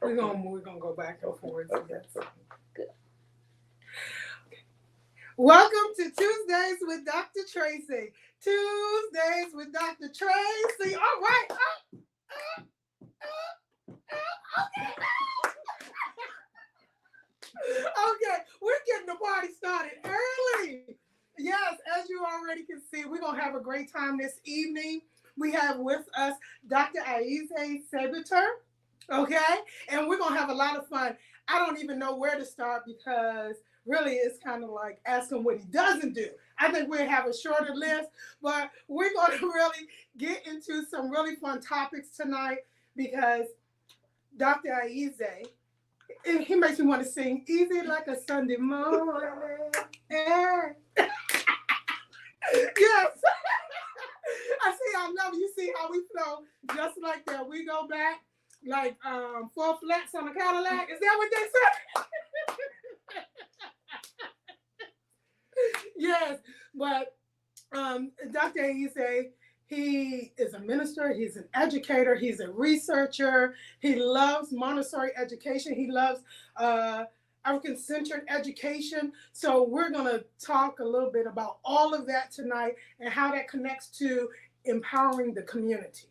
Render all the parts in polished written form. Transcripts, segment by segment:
We're gonna go back and forth. Okay. Good. Welcome to Tuesdays with Dr. Traci. Tuesdays with Dr. Traci. All right. Okay, we're getting the party started early. Yes, as you already can see, we're going to have a great time this evening. We have with us Dr. Ayize Sabater, okay? And we're going to have a lot of fun. I don't even know where to start because really it's kind of like asking what he doesn't do. I think we'll have a shorter list, but we're going to really get into some really fun topics tonight because Dr. Ayize, he makes me want to sing easy like a Sunday morning. Yes. I love you. See how we flow just like that. We go back like 4 flats on a Cadillac. Is that what they say? Yes, but Dr. Ayize, he is a minister, he's an educator, he's a researcher, he loves Montessori education, he loves African-centered education. So we're going to talk a little bit about all of that tonight and how that connects to empowering the community.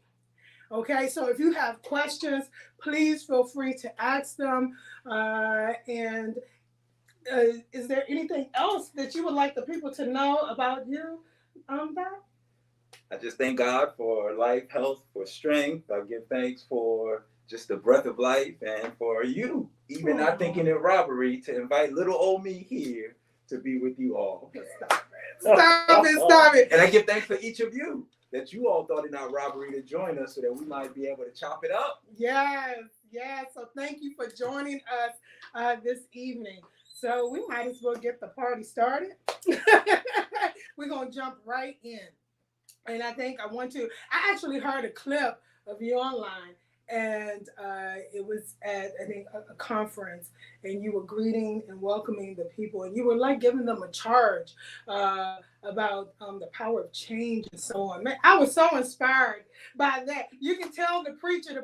Okay, so if you have questions, please feel free to ask them. Is there anything else that you would like the people to know about you, Doc? I just thank God for life, health, for strength. I give thanks for just the breath of life and for you, even not thinking it robbery, to invite little old me here to be with you all. Stop it. And I give thanks for each of you that you all thought it not robbery to join us so that we might be able to chop it up. Yes. So thank you for joining us this evening. So we might as well get the party started. We're going to jump right in. And I actually heard a clip of you online, and it was at, I think, a conference, and you were greeting and welcoming the people, and you were like giving them a charge about the power of change and so on. Man, I was so inspired by that. You can tell the preacher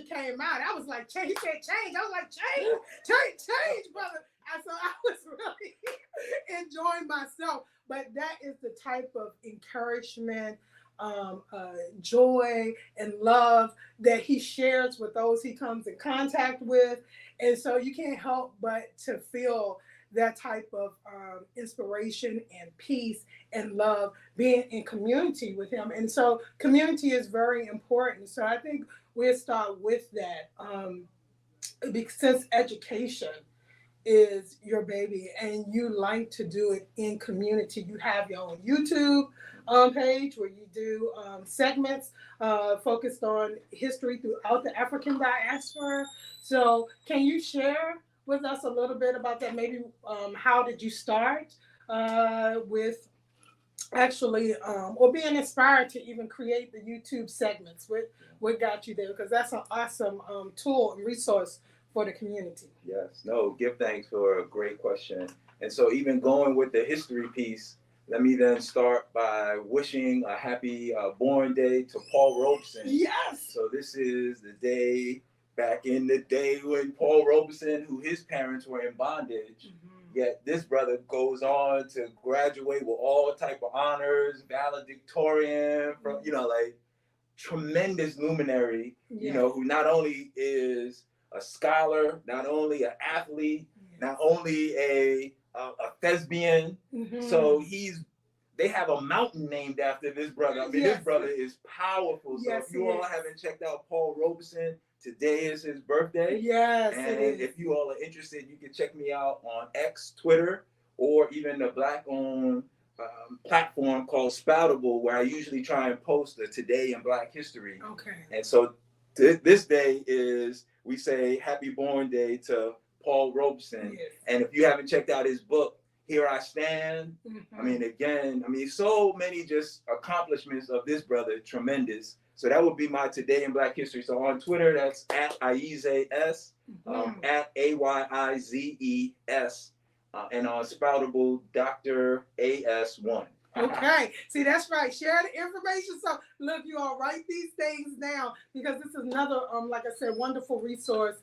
came out. I was like, change. He said change. I was like, change, brother. So I was really enjoying myself. But that is the type of encouragement, joy and love that he shares with those he comes in contact with. And so you can't help but to feel that type of inspiration and peace and love being in community with him. And so community is very important. So I think we'll start with that since education is your baby and you like to do it in community. You have your own YouTube page where you do segments focused on history throughout the African diaspora. So can you share with us a little bit about that? Maybe how did you start with actually or being inspired to even create the YouTube segments? What got you there? Because that's an awesome tool and resource for the community. Yes, no, give thanks for a great question. And so even going with the history piece, let me then start by wishing a happy born day to Paul Robeson. Yes. So this is the day back in the day when Paul Robeson, who his parents were in bondage, yet this brother goes on to graduate with all type of honors, valedictorian, from like tremendous luminary, who not only is a scholar, not only an athlete, not only a thespian. So they have a mountain named after this brother. I mean, this brother is powerful. So if you all haven't checked out Paul Robeson, today is his birthday. Yes, and it is. If you all are interested, you can check me out on X, Twitter, or even the Black-owned platform called Spoutable, where I usually try and post the Today in Black History. Okay. And so this day is, we say happy born day to Paul Robeson. Yes. And if you haven't checked out his book, Here I Stand, I mean, so many just accomplishments of this brother, tremendous. So that would be my Today in Black History. So on Twitter, that's at Ayize S, at AYIZES, and on Spoutable, Dr. AS1. Okay, see, that's right. Share the information. So look, you all write these things down because this is another, like I said, wonderful resource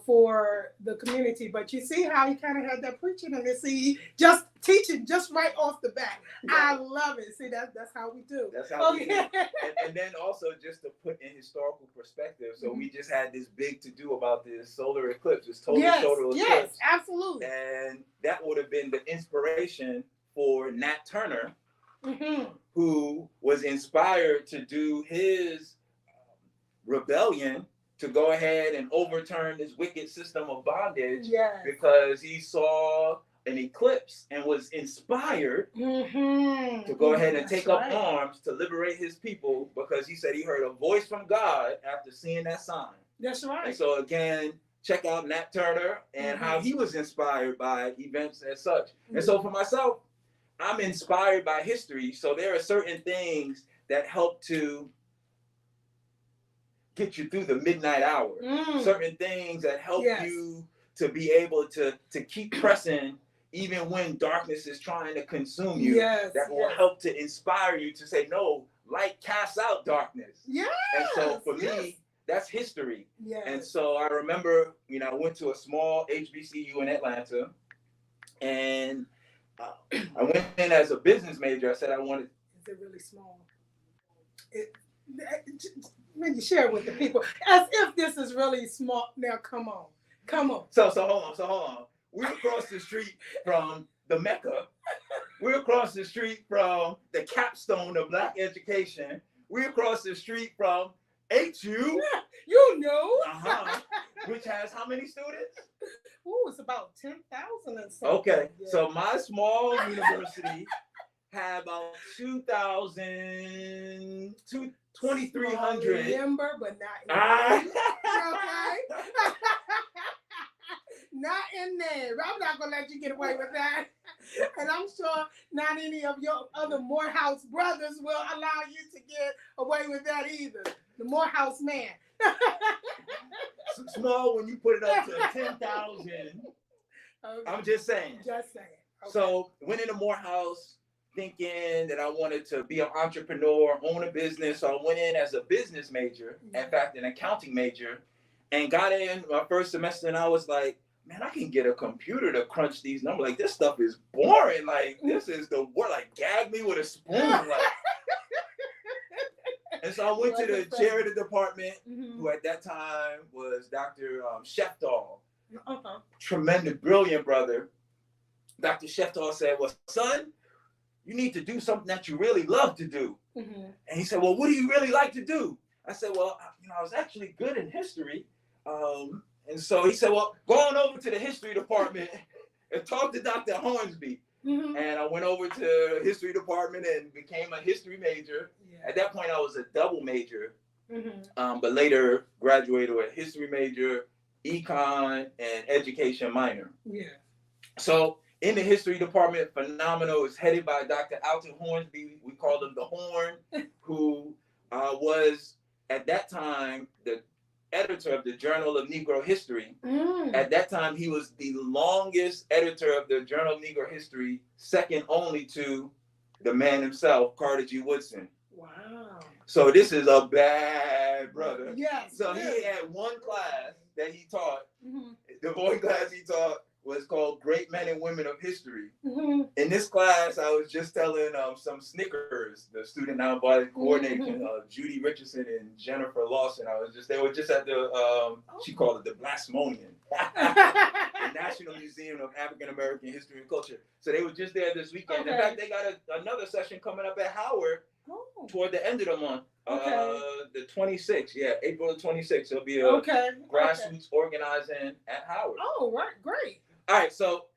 for the community. But you see how he kind of had that preaching and see just teaching just right off the bat. Yeah. I love it. See, that's how we do. That's how we do. And then also just to put in historical perspective, so we just had this big to do about this solar eclipse, this total solar eclipse. Yes, absolutely. And that would have been the inspiration for Nat Turner, who was inspired to do his rebellion to go ahead and overturn this wicked system of bondage, because he saw an eclipse and was inspired to go ahead and take up arms to liberate his people, because he said he heard a voice from God after seeing that sign. That's right. And so again, check out Nat Turner and how he was inspired by events as such. And so for myself, I'm inspired by history. So there are certain things that help to get you through the midnight hour. Certain things that help you to be able to keep pressing even when darkness is trying to consume you. That will help to inspire you to say, no, light casts out darkness. And so for me, that's history. And so I remember, I went to a small HBCU in Atlanta, and I went in as a business major. I said I wanted. Is it really small? When you share it with the people, as if this is really small. Now, come on. So hold on. We're across the street from the Mecca. We're across the street from the capstone of Black education. We're across the street from HU. You know. Which has how many students? Ooh, it's about 10,000 and something. Okay, so my small university had about 2,300. Remember, but not in okay? Not in there. I'm not going to let you get away with that. And I'm sure not any of your other Morehouse brothers will allow you to get away with that either. The Morehouse man. Small when you put it up to 10,000. I'm just saying. Okay. So went into Morehouse thinking that I wanted to be an entrepreneur, own a business. So I went in as a business major, in fact, an accounting major, and got in my first semester, and I was like, man, I can get a computer to crunch these numbers. Like, this stuff is boring. Like, this is the word. Like, gag me with a spoon. Like. And so I went to the chair of the department, who at that time was Dr. Sheftal. Tremendous, brilliant brother. Dr. Sheftal said, well, son, you need to do something that you really love to do. And he said, well, what do you really like to do? I said, well, I was actually good in history. And so he said, well, go on over to the history department and talk to Dr. Hornsby. And I went over to the history department and became a history major. At that point, I was a double major, but later graduated with a history major, econ, and education minor. So in the history department, phenomenal. It's headed by Dr. Alton Hornsby. We called him the Horn, who was at that time the editor of the Journal of Negro History. At that time, he was the longest editor of the Journal of Negro History, second only to the man himself, Carter G. Woodson. Wow. So this is a bad brother. So he had one class that he taught. The one class he taught was called Great Men and Women of History. In this class, I was just telling some Snickers, the student nonviolent coordinator, Judy Richardson and Jennifer Lawson. They were just at the, she called it the Blasmonian, the National Museum of African American History and Culture. So they were just there this weekend. In fact, they got another session coming up at Howard toward the end of the month. The 26th, April the 26th. There'll be a grassroots organizing at Howard. Oh, right, great. All right, so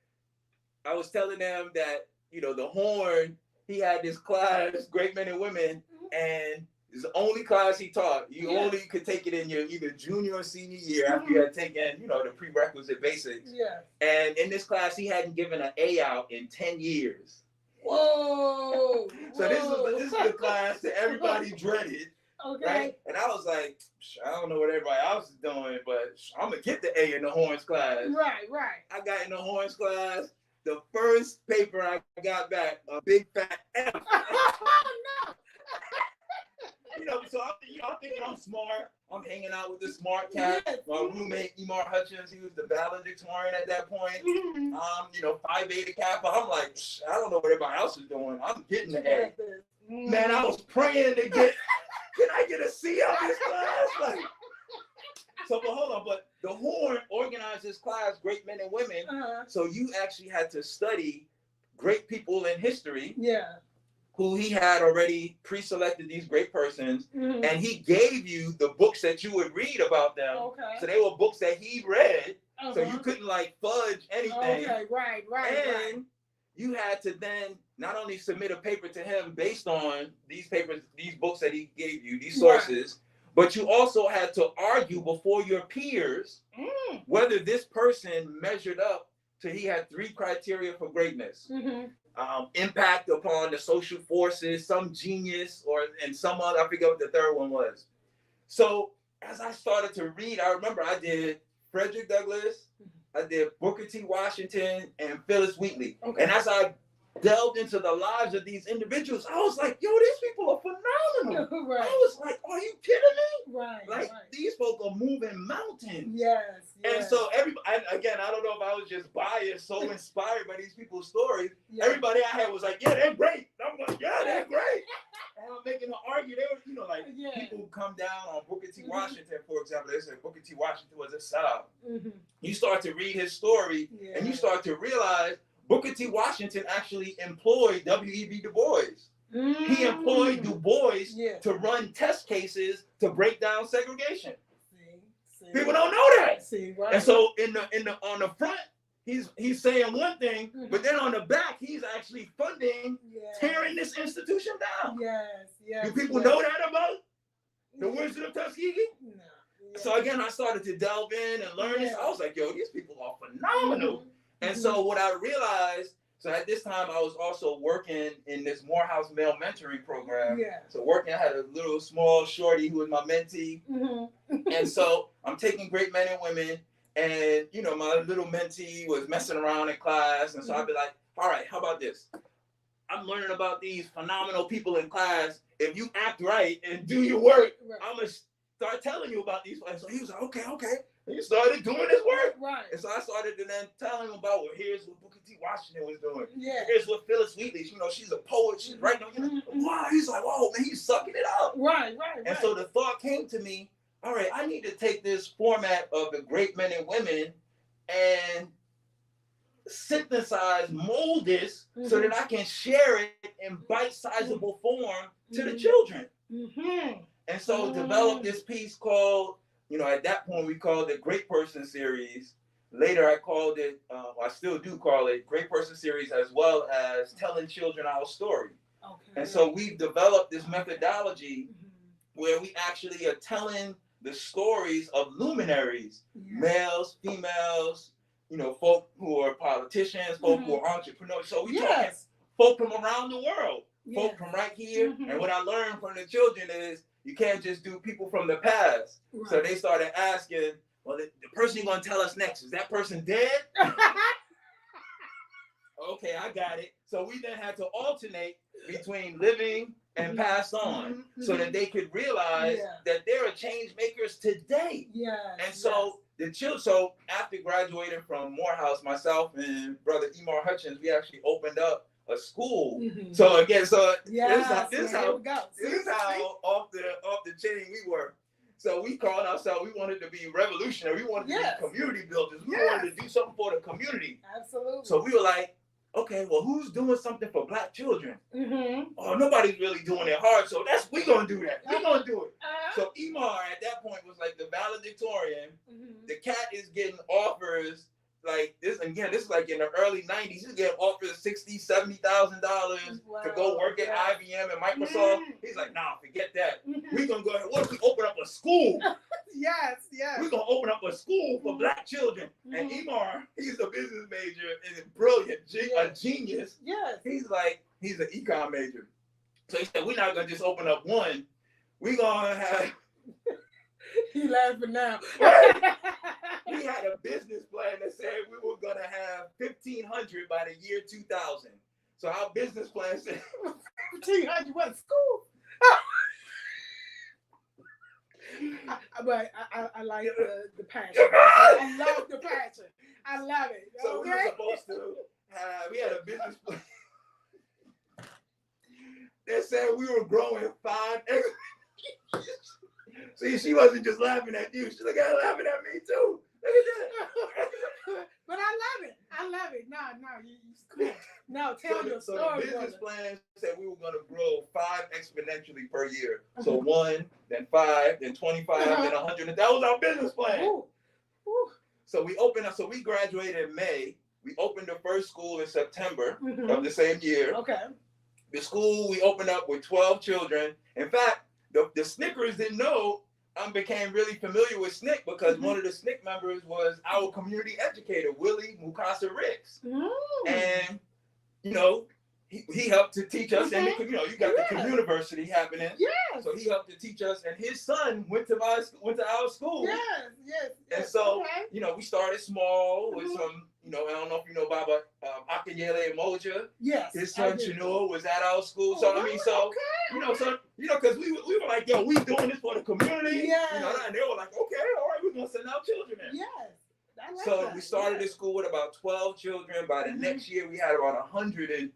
I was telling them that, the Horn, he had this class, Great Men and Women, and it's the only class he taught. You only could take it in your either junior or senior year after you had taken, the prerequisite basics. And in this class, he hadn't given an A out in 10 years. Whoa. So this is the class that everybody dreaded. Right? And I was like, I don't know what everybody else is doing, but I'm going to get the A in the Horns class. Right. I got in the Horns class. The first paper I got back, a big fat F. So I'm thinking I'm smart. I'm hanging out with the smart cat. Yes. My roommate, Emar Hutchins, he was the valedictorian at that point. Mm-hmm. Phi Beta Kappa. I'm like, I don't know what everybody else is doing. I'm getting the A. Mm-hmm. Man, I was praying to get, can I get a C out this class? Like, so, but hold on, but the Horn organized this class, Great Men and Women. Uh-huh. So you actually had to study great people in history. Yeah. Who he had already pre-selected these great persons, Mm-hmm. and he gave you the books that you would read about them. Okay. So they were books that he read, Uh-huh. so you couldn't like fudge anything. Okay, right. And you had to then not only submit a paper to him based on these papers, these books that he gave you, these sources, but you also had to argue before your peers whether this person measured up to, he had 3 criteria for greatness. Mm-hmm. Impact upon the social forces, some genius, and some other, I forget what the third one was. So as I started to read, I remember I did Frederick Douglass, I did Booker T. Washington, and Phyllis Wheatley. Okay. And as I delved into the lives of these individuals, I was like, yo, these people are phenomenal. Right. I was like, are you kidding me? Right. Like, these folk are moving mountains. Yes. And so everybody, again, I don't know if I was just biased, so inspired by these people's stories. Yeah. Everybody I had was like, yeah, they're great. I'm like, yeah, they're great. And I'm making an argument. They were, people come down on Booker T. Washington, for example. They said Booker T. Washington was a sellout. Mm-hmm. You start to read his story, and you start to realize Booker T. Washington actually employed W.E.B. Du Bois. Mm-hmm. He employed Du Bois to run test cases to break down segregation. People don't know that. Right. And so on the front, he's saying one thing, but then on the back, he's actually funding tearing this institution down. Yes. Do people know that about the Wizard of Tuskegee? No. Yes. So again, I started to delve in and learn this. I was like, yo, these people are phenomenal. And so what I realized, so at this time I was also working in this Morehouse male mentoring program. Yeah. So I had a little small shorty who was my mentee. And so I'm taking great men and women, and my little mentee was messing around in class. And so I'd be like, all right, how about this? I'm learning about these phenomenal people in class. If you act right and do your work, I'm going to start telling you about these. So he was like, okay. And he started doing his work. Right. And so I started to then tell him about, here's what Booker T. Washington was doing. Yeah. Here's what Phyllis Wheatley, she's a poet. She's writing. Wow. He's like, whoa, man, he's sucking it up. Right. And so the thought came to me, all right, I need to take this format of the great men and women and synthesize, mold this so that I can share it in bite-sizable form to the children. And so developed this piece called, at that point we called it Great Person Series. Later I called it, I still do call it Great Person Series, as well as Telling Children Our Story. Okay. And so we've developed this methodology where we actually are telling the stories of luminaries, males, females, folk who are politicians, folk who are entrepreneurs. So we talk folk from around the world, folk from right here. And what I learned from the children is you can't just do people from the past. Right. So they started asking, well, the person you're going to tell us next, is that person dead? Okay, I got it. So we then had to alternate between living and passed on so that they could realize that there are change makers today. And so so after graduating from Morehouse, myself and brother Emar Hutchins, we actually opened up a school. So again, this is how off the chain we were. So we called ourselves, we wanted to be revolutionary. We wanted to be community builders. We wanted to do something for the community. Absolutely. So we were like, okay, well, who's doing something for Black children? Oh, nobody's really doing it hard, so we're going to do that. We're going to do it. So Emar at that point was like the valedictorian. The cat is getting offers like this, again, this is like in the early 90s. He's getting offers $60,000, $70,000 to go work at IBM and Microsoft. He's like, nah, forget that. We're going to go ahead. What if we open up a school? We're going to open up a school for Black children. And Emar, he's a business major and brilliant, a genius. He's like, he's an econ major. So he said, we're not going to just open up one. We're going to have... He laughing now. We had a business plan that said we were going to have 1,500 by the year 2000. So our business plan said 1,500 what, school? But I like the passion. I love the passion. I love it. So okay? we were supposed to have, we had a business plan. They said we were growing 5 exponentially. See, she wasn't just laughing at you. She's like, laughing at me too. Look at that. But I love it. I love it. No, you no, tell your story. So the business plan said we were going to grow 5 exponentially per year. So 1, then 5, then 25, then 100. That was our business plan. Ooh. Ooh. So we opened up. So we graduated in May. We opened the first school in September of the same year. Okay. The school we opened up with 12 children. In fact, the Snickers didn't know. I became really familiar with SNCC because one of the SNCC members was our community educator, Willie Mukasa Ricks. And, you know, he helped to teach us, and you know, you got the community happening. Yes. So he helped to teach us, and his son went to our school. Yes. And so, you know, we started small with some, you know, I don't know if you know Baba Akanyele Moja. Yes. His son Chinua was at our school. So I mean, you know, because we were like, yo, we doing this for the community. Yeah. You know, and they were like, okay, all right, we're gonna send our children in. Yes. So we started this school with about 12 children. By the next year, we had about 100 and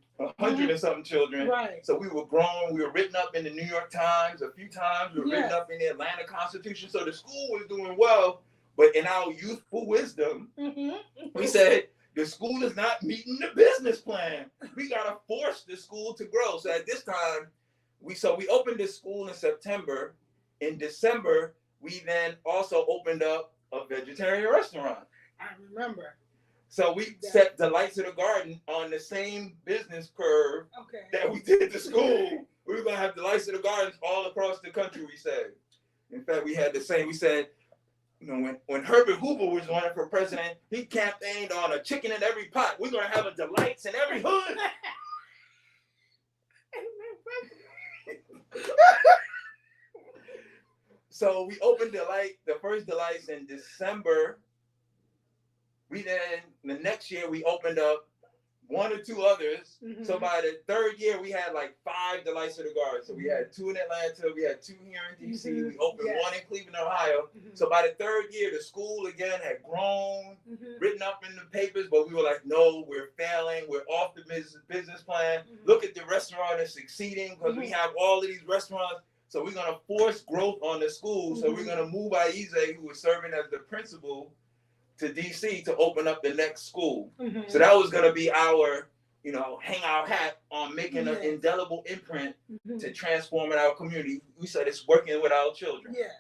something children. Right. So we were growing. We were written up in the New York Times a few times. We were written up in the Atlanta Constitution. So the school was doing well. But in our youthful wisdom, we said, the school is not meeting the business plan. We got to force the school to grow. So at this time, we opened this school in September. In December, we then also opened up a vegetarian restaurant. I remember. So we set Delights of the Garden on the same business curve that we did the school. We were going to have Delights of the Gardens all across the country, we said. In fact, we had the same, we said, you know, when Herbert Hoover was running for president, he campaigned on a chicken in every pot. We're going to have a Delights in every hood. So we opened the first Delights in December. The next year, we opened up 1 or 2 others. So by the third year, we had like 5 Delights of the Garden. So we had 2 in Atlanta, we had 2 here in DC, we opened 1 in Cleveland, Ohio. So by the third year, the school again had grown, written up in the papers, but we were like, no, we're failing, we're off the business plan. Look at the restaurant is succeeding because we have all of these restaurants. So we're gonna force growth on the school. So we're gonna move Ayize, who was serving as the principal, to DC to open up the next school. So that was going to be our, you know, hang our hat on making an indelible imprint to transforming our community. We said it's working with our children. Yes.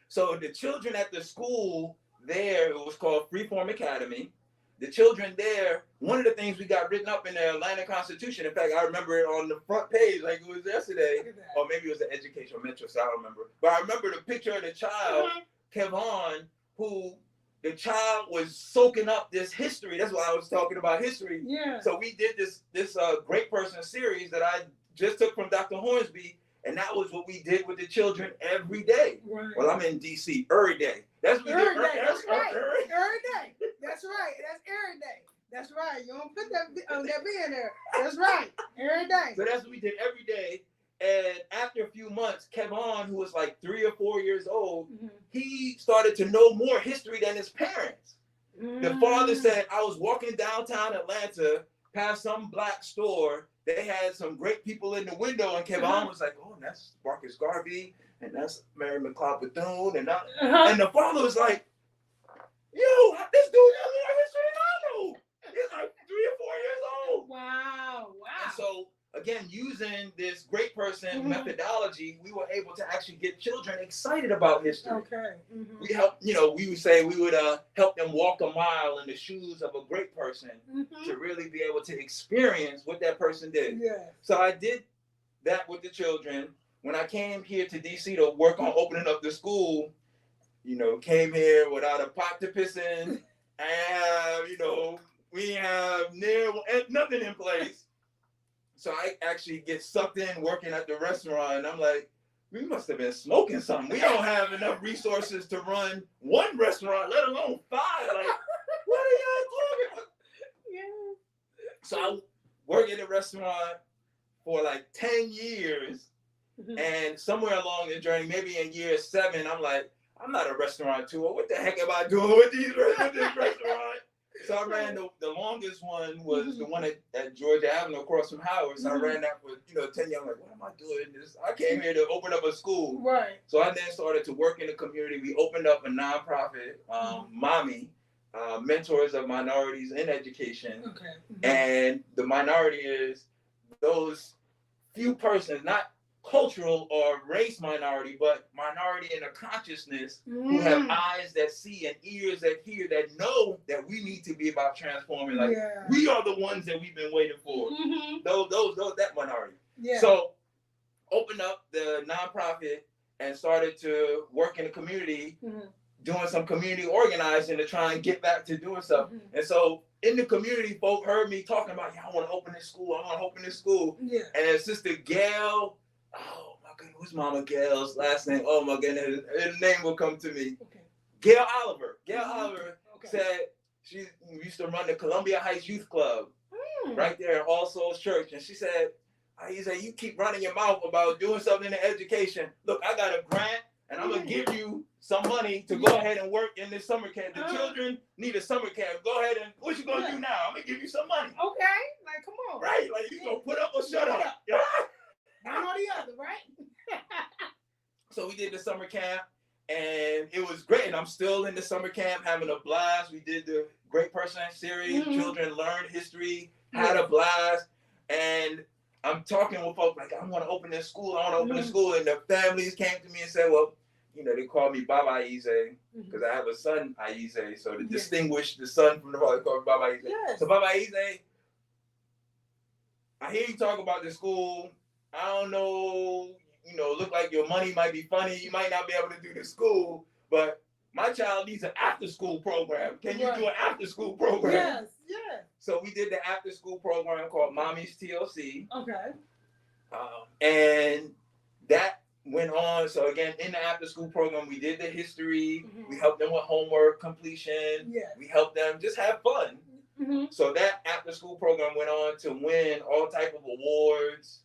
So the children at the school there, it was called Freeform Academy. The children there, one of the things we got written up in the Atlanta Constitution, in fact, I remember it on the front page like it was yesterday, or maybe it was the Educational Metro, so I don't remember. But I remember the picture of the child, Kevon, who the child was soaking up this history. That's why I was talking about history. Yeah. So we did this Great Person series that I just took from Dr. Hornsby, and that was what we did with the children every day. Right. Well, I'm in DC every day. That's what we did. Every day. That's right. Every day. That's right. That's every day. That's right. You don't put that B in there. That's right. Every day. So that's what we did every day. And after a few months, Kevon, who was like 3 or 4 years old, he started to know more history than his parents. The father said, I was walking downtown Atlanta past some black store. They had some great people in the window, and Kevon was like, oh, that's Marcus Garvey, and that's Mary McLeod Bethune. And the father was like, yo, this dude knows more history than I know. He's like 3 or 4 years old. Wow. And so, again, using this Great Person methodology, we were able to actually get children excited about history. Okay. We helped, you know, we would say we would help them walk a mile in the shoes of a great person to really be able to experience what that person did. Yeah. So I did that with the children. When I came here to DC to work on opening up the school, you know, came here without a pot to piss in, and, you know, we have nothing in place. So I actually get sucked in working at the restaurant, and I'm like, we must have been smoking something. We don't have enough resources to run 1 restaurant, let alone 5. Like, what are y'all talking about? Yeah. So I worked at a restaurant for like 10 years, And somewhere along the journey, maybe in year 7, I'm like, I'm not a restaurateur. What the heck am I doing with this restaurant? So I ran the longest one was the one at Georgia Avenue across from Howard. So I ran that for 10 years. I'm like, what am I doing this? I came here to open up a school. Right. So I then started to work in the community. We opened up a nonprofit, Mommy, Mentors of Minorities in Education. Okay. And the minority is those few persons, not cultural or race minority, but minority in a consciousness who have eyes that see and ears that hear, that know that we need to be about transforming. Like we are the ones that we've been waiting for. Those that minority. Yeah. So opened up the nonprofit and started to work in the community, doing some community organizing to try and get back to doing stuff. And so in the community, folk heard me talking about, I want to open this school. I want to open this school. Yeah. And Sister Gail, oh my goodness, who's Mama Gail's last name? Oh my goodness, her name will come to me. Okay. Gail Oliver. Gail Oliver said she used to run the Columbia Heights Youth Club right there at All Souls Church. And she said, Ayize, you keep running your mouth about doing something in education. Look, I got a grant and I'm going to give you some money to go ahead and work in this summer camp. The children need a summer camp. Go ahead and what you going to do now? I'm going to give you some money. Okay, like come on. Right, like you going to put up or shut up. One or the other, right? So we did the summer camp and it was great. And I'm still in the summer camp having a blast. We did the Great Person series. Children learned history, had a blast. And I'm talking with folks like, I want to open this school. I want to open this school. And the families came to me and said, well, they call me Baba Ayize because I have a son, Ayize. So to distinguish the son from the father, they call me Baba Ayize. Yes. So Baba Ayize, I hear you talk about the school. I don't know, look like your money might be funny. You might not be able to do the school, but my child needs an after-school program. Can you do an after-school program? Yes, yes. So we did the after-school program called Mommy's TLC. Okay. And that went on. So again, in the after-school program, we did the history. We helped them with homework completion. Yes. We helped them just have fun. So that after-school program went on to win all type of awards.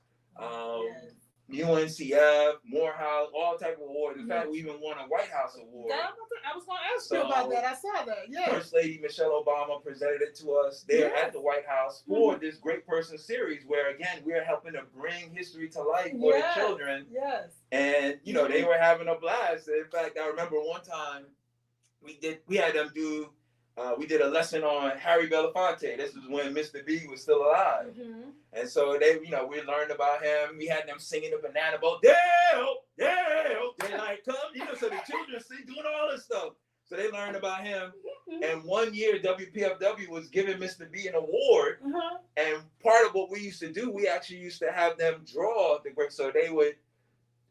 UNCF, Morehouse, all type of awards. In fact, we even won a White House award. I was going to ask you about that. I saw that. Yeah. First Lady Michelle Obama presented it to us there at the White House for this Great Person series, where again we're helping to bring history to life for the children. Yes. And they were having a blast. In fact, I remember one time we had them do. We did a lesson on Harry Belafonte. This was when Mr. B was still alive. And so they, we learned about him. We had them singing the Banana Boat. Dale. They like, come, so the children doing all this stuff. So they learned about him. And one year, WPFW was giving Mr. B an award. And part of what we used to do, we actually used to have them draw the great. So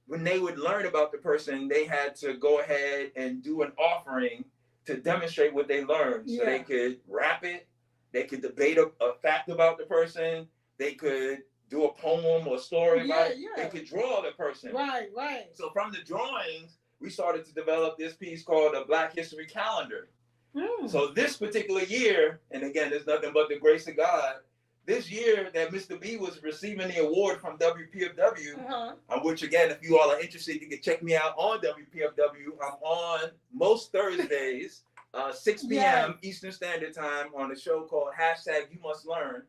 when they would learn about the person, they had to go ahead and do an offering to demonstrate what they learned. So they could rap it, they could debate a fact about the person, they could do a poem or story about it, they could draw the person. Right. So from the drawings, we started to develop this piece called a Black History Calendar. So this particular year, and again, there's nothing but the grace of God, this year that Mr. B was receiving the award from WPFW, which again, if you all are interested, you can check me out on WPFW. I'm on most Thursdays, 6 p.m. Eastern Standard Time on a show called #YouMustLearn.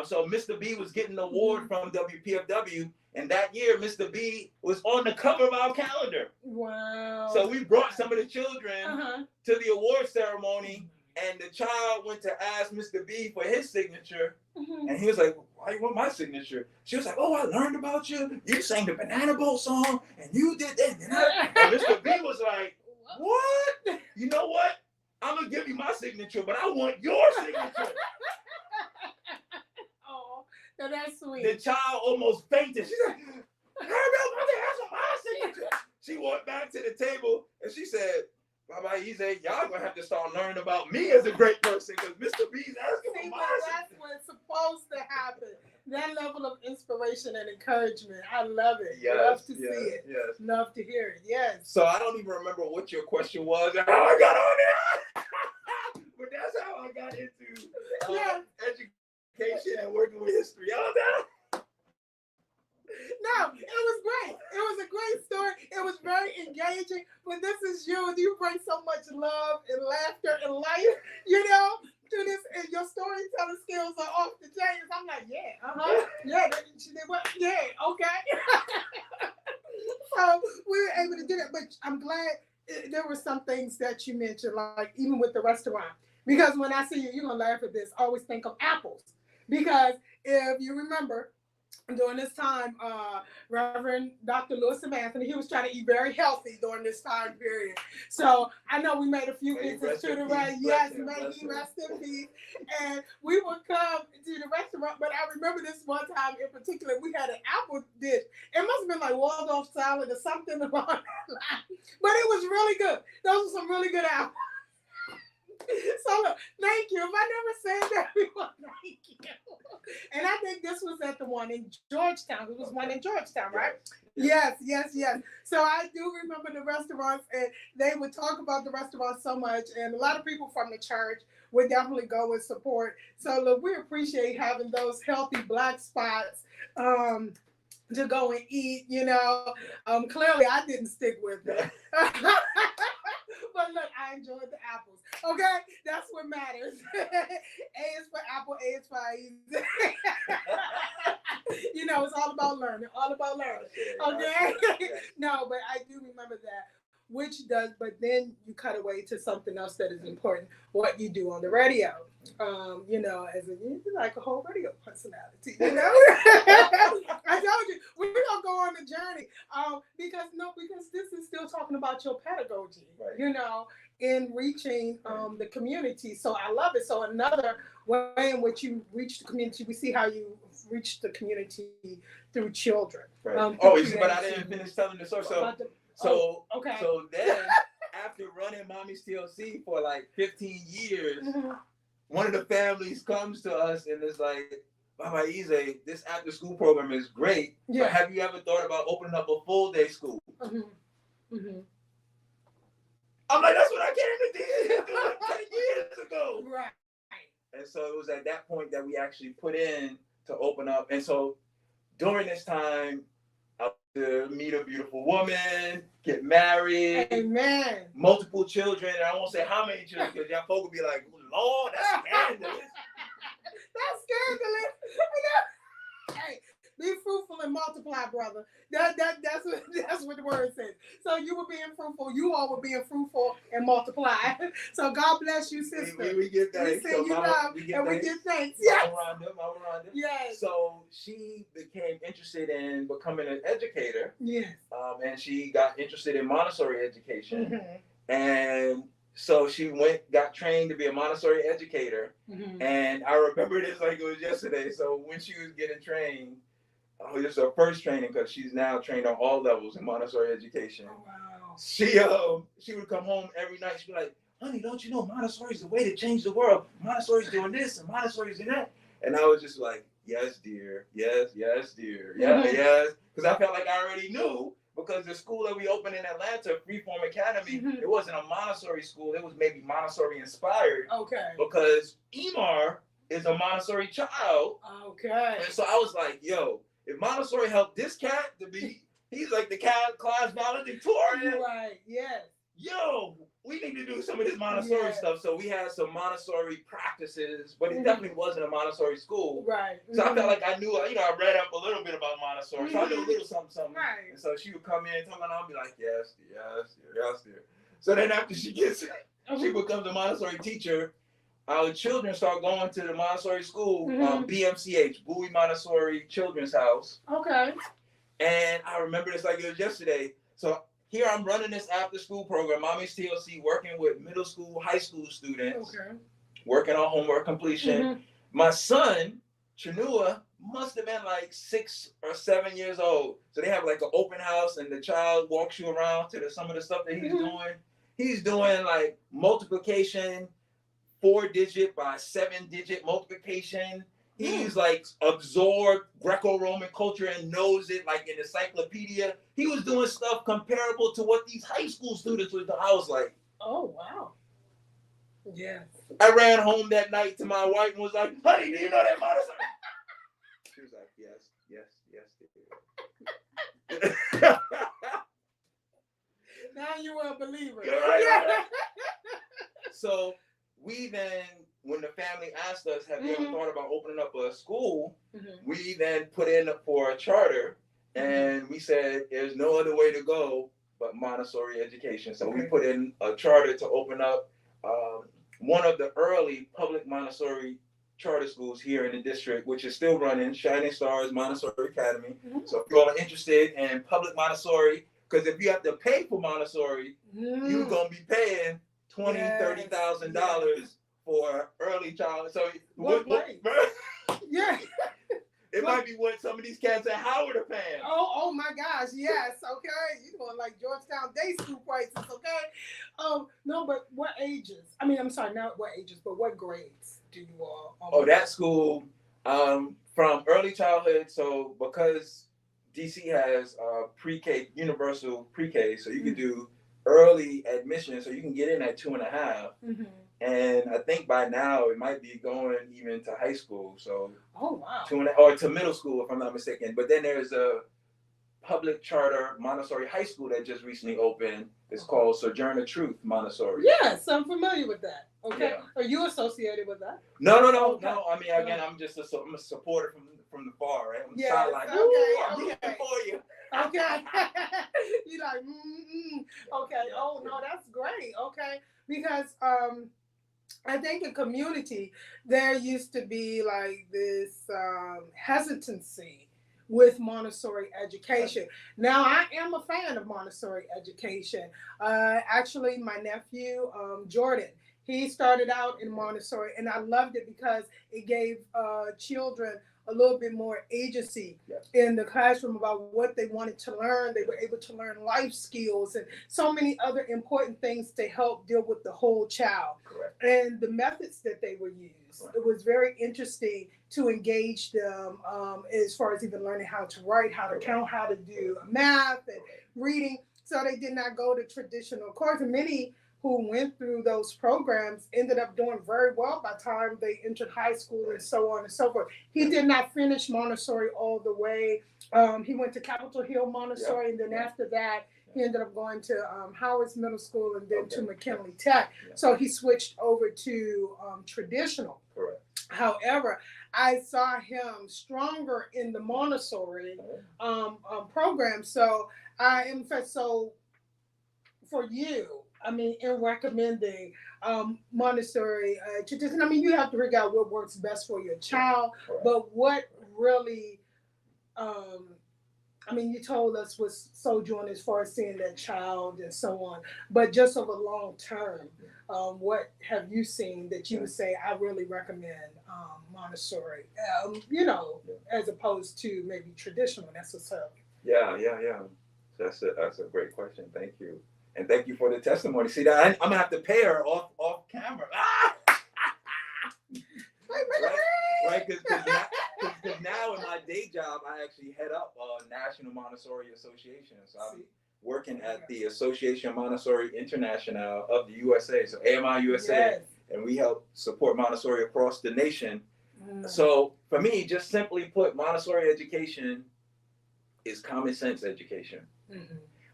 So Mr. B was getting the award from WPFW, and that year Mr. B was on the cover of our calendar. Wow. So we brought some of the children to the award ceremony. And the child went to ask Mr. B for his signature. And he was like, why you want my signature? She was like, oh, I learned about you. You sang the Banana Boat song and you did that. And Mr. B was like, what? You know what? I'm going to give you my signature, but I want your signature. Oh, no, that's sweet. The child almost fainted. She's like, that's my signature. She went back to the table and she said, Baba Ayize, y'all gonna have to start learning about me as a great person because Mr. B's asking for my signature. That's what's supposed to happen. That level of inspiration and encouragement. I love it. Love to see it. Yes. Love to hear it. Yes. So I don't even remember what your question was and how I got on there. But that's how I got into education and working with history. Y'all know? No, No, it was great. It was a great story. It was very engaging. But this is you. You bring so much love and laughter and life, to this. And your storytelling skills are off the chain. I'm like, okay. So we were able to do that. But I'm glad there were some things that you mentioned, like even with the restaurant. Because when I see you, you're going to laugh at this. Always think of apples. Because if you remember, during this time, Reverend Dr. Lewis and Anthony, he was trying to eat very healthy during this time period. So I know we made a few visits to the restaurant. Yes, may he rest in peace. And we would come to the restaurant, but I remember this one time in particular, we had an apple dish. It must have been like Waldorf salad or something along that line. But it was really good. Those were some really good apples. So look, thank you. If I never said that before, thank you. And I think this was at the one in Georgetown. It was one in Georgetown, right? Yes. So I do remember the restaurants, and they would talk about the restaurants so much, and a lot of people from the church would definitely go and support. So look, we appreciate having those healthy Black spots to go and eat, Clearly I didn't stick with it. But look, I enjoyed the apples. Okay, that's what matters. A is for apple, A is for Ayize. It's all about learning. Okay. No, but I do remember that. But then you cut away to something else that is important, what you do on the radio. You're like a whole radio personality, I told you, we're going to go on the journey. Because this is still talking about your pedagogy, right. In reaching the community. So I love it. So another way in which you reach the community, we see how you reach the community through children. Right. But I didn't finish telling the story. So then, after running Mommy's TLC for like 15 years, one of the families comes to us and is like, Baba Ayize, this after school program is great, but have you ever thought about opening up a full day school? I'm like, that's what I came to do like 10 years ago. Right. And so it was at that point that we actually put in to open up. And so during this time, to meet a beautiful woman, get married, amen, multiple children. And I won't say how many children, because y'all folk will be like, Lord, that's scandalous. That's scandalous. Hey, be fruitful and multiply, brother. That's what the word says. So you were being fruitful. You all were being fruitful and multiply. So God bless you, sister. We give thanks. We send you love and we give thanks. Yes. Mama Rhonda. Yes. So she became interested in becoming an educator. Yes. And she got interested in Montessori education. And so she got trained to be a Montessori educator. And I remember this like it was yesterday. So when she was getting trained, this is her first training because she's now trained on all levels in Montessori education. Oh, wow. She would come home every night. She'd be like, honey, don't you know Montessori's the way to change the world? Montessori's doing this and Montessori's doing that. And I was just like, yes, dear. Yes, dear. Yes. Because I felt like I already knew, because the school that we opened in Atlanta, Freeform Academy, it wasn't a Montessori school. It was maybe Montessori inspired. Okay. Because Emar is a Montessori child. Okay. And so I was like, yo, if Montessori helped this cat to be, he's like the class valedictorian. Right, yes. Yo, we need to do some of this Montessori stuff. So we had some Montessori practices, but it definitely wasn't a Montessori school. Right. So I felt like I knew, I read up a little bit about Montessori. So I knew a little something. Right. And so she would come in, and I'll be like, yes, dear. So then after she becomes a Montessori teacher, our children start going to the Montessori school, BMCH, Bowie Montessori Children's House. Okay. And I remember this like it was yesterday. So here I'm running this after school program, Mommy's TLC, working with middle school, high school students, working on homework completion. My son, Chinua, must have been like 6 or 7 years old. So they have like an open house and the child walks you around to some of the stuff that he's doing. He's doing like multiplication, 4-digit by 7-digit multiplication. He's like absorbed Greco-Roman culture and knows it like an encyclopedia. He was doing stuff comparable to what these high school students were doing. I was like, oh, wow. Yeah. I ran home that night to my wife and was like, honey, do you know that Montessori? She was like, yes. Now you are a believer. Right. So we then, when the family asked us, have you ever thought about opening up a school? We then put in for a charter, and we said there's no other way to go but Montessori education. So we put in a charter to open up one of the early public Montessori charter schools here in the district, which is still running, Shining Stars Montessori Academy. So if you all are interested in public Montessori, because if you have to pay for Montessori, you're going to be paying $20,000, $30,000 for early child. So what yeah. It might be what some of these cats at Howard are paying. Oh my gosh, yes, okay. You're going like Georgetown Day School prices, okay? No, but what ages? I mean, I'm sorry, not what ages, but what grades do you all? That school, from early childhood. So because DC has pre-K, universal pre-K, so you can do early admission, so you can get in at 2.5. And I think by now it might be going even to high school. So 2.5, or to middle school, if I'm not mistaken. But then there's a public charter Montessori high school that just recently opened. It's called Sojourner Truth Montessori. Yes, I'm familiar with that. Okay, are you associated with that? No. I mean, again, I'm just I'm a supporter from the far, right? I'm sideline. I'm rooting for you. Okay. You're like, okay. Oh no, that's great. Okay, because I think in community there used to be like this hesitancy with Montessori education. Now I am a fan of Montessori education. Actually, my nephew Jordan, he started out in Montessori, and I loved it because it gave children a little bit more agency in the classroom about what they wanted to learn. They were able to learn life skills and so many other important things to help deal with the whole child. And the methods that they were used, it was very interesting to engage them as far as even learning how to write, how to count, how to do math and reading. So they did not go to traditional courses. And many who went through those programs ended up doing very well by the time they entered high school and so on and so forth. He did not finish Montessori all the way. He went to Capitol Hill Montessori, and then after that, he ended up going to Howard's Middle School and then to McKinley Tech. So he switched over to traditional. However, I saw him stronger in the Montessori program. So I am so for you, I mean, in recommending Montessori tradition, I mean, you have to figure out what works best for your child, but what really, I mean, you told us was Sojourn as far as seeing that child and so on, but just over long term, what have you seen that you would say, I really recommend Montessori, you know, as opposed to maybe traditional necessarily? Yeah. That's a great question. Thank you. And thank you for the testimony. See, that I'm gonna have to pay her off camera. Right? Because now in my day job, I actually head up National Montessori Association. So I'm working at the Association Montessori International of the USA, so AMI USA, and we help support Montessori across the nation. So for me, just simply put, Montessori education is common sense education.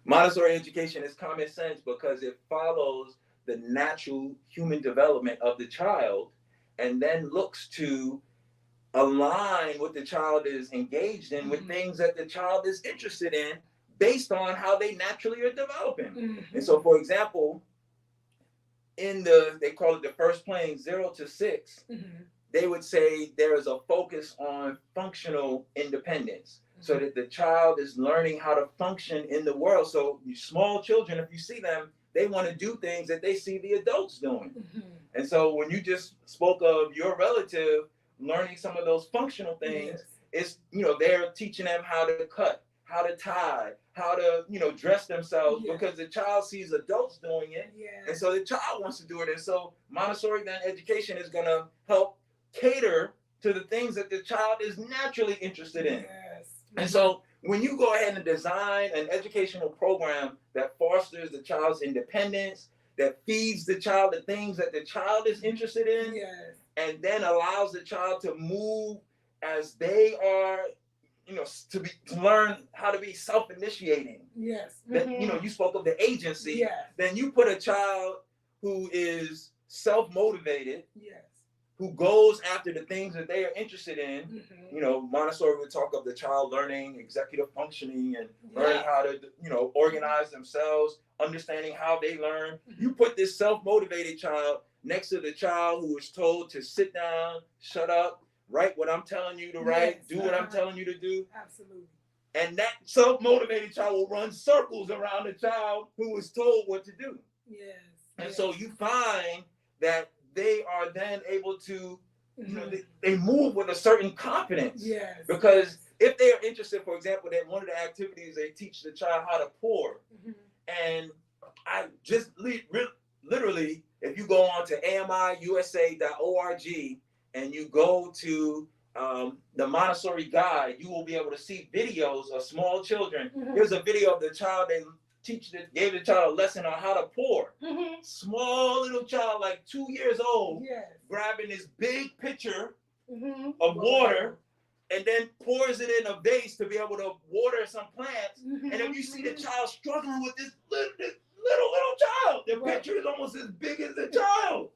Montessori education is common sense because it follows the natural human development of the child and then looks to align what the child is engaged in with things that the child is interested in based on how they naturally are developing. And so, for example, they call it the first plane, 0 to 6, they would say there is a focus on functional independence. So that the child is learning how to function in the world. So small children, if you see them, they want to do things that they see the adults doing. And so when you just spoke of your relative learning some of those functional things, it's, you know, they're teaching them how to cut, how to tie, how to, you know, dress themselves because the child sees adults doing it. And so the child wants to do it. And so Montessori then education is going to help cater to the things that the child is naturally interested in. And so when you go ahead and design an educational program that fosters the child's independence, that feeds the child the things that the child is interested in, and then allows the child to move as they are to learn how to be self-initiating. Yes. That you spoke of the agency. Yes. Then you put a child who is self-motivated. Yes. Who goes after the things that they are interested in. Montessori would talk of the child learning executive functioning and learning how to, organize themselves, understanding how they learn. You put this self-motivated child next to the child who is told to sit down, shut up, write what I'm telling you to write, do what I'm telling you to do. Absolutely. And that self-motivated child will run circles around the child who is told what to do. Yes. And so you find that they are then able to, they move with a certain confidence. Yes. Because if they are interested, for example, that one of the activities they teach the child how to pour. And I just literally, if you go on to amiusa.org and you go to the Montessori guide, you will be able to see videos of small children. Here's a video of the child they gave the child a lesson on how to pour. Small little child, like 2 years old, grabbing this big pitcher of water and then pours it in a vase to be able to water some plants. And then you see the child struggling with this little child. The pitcher is almost as big as the child.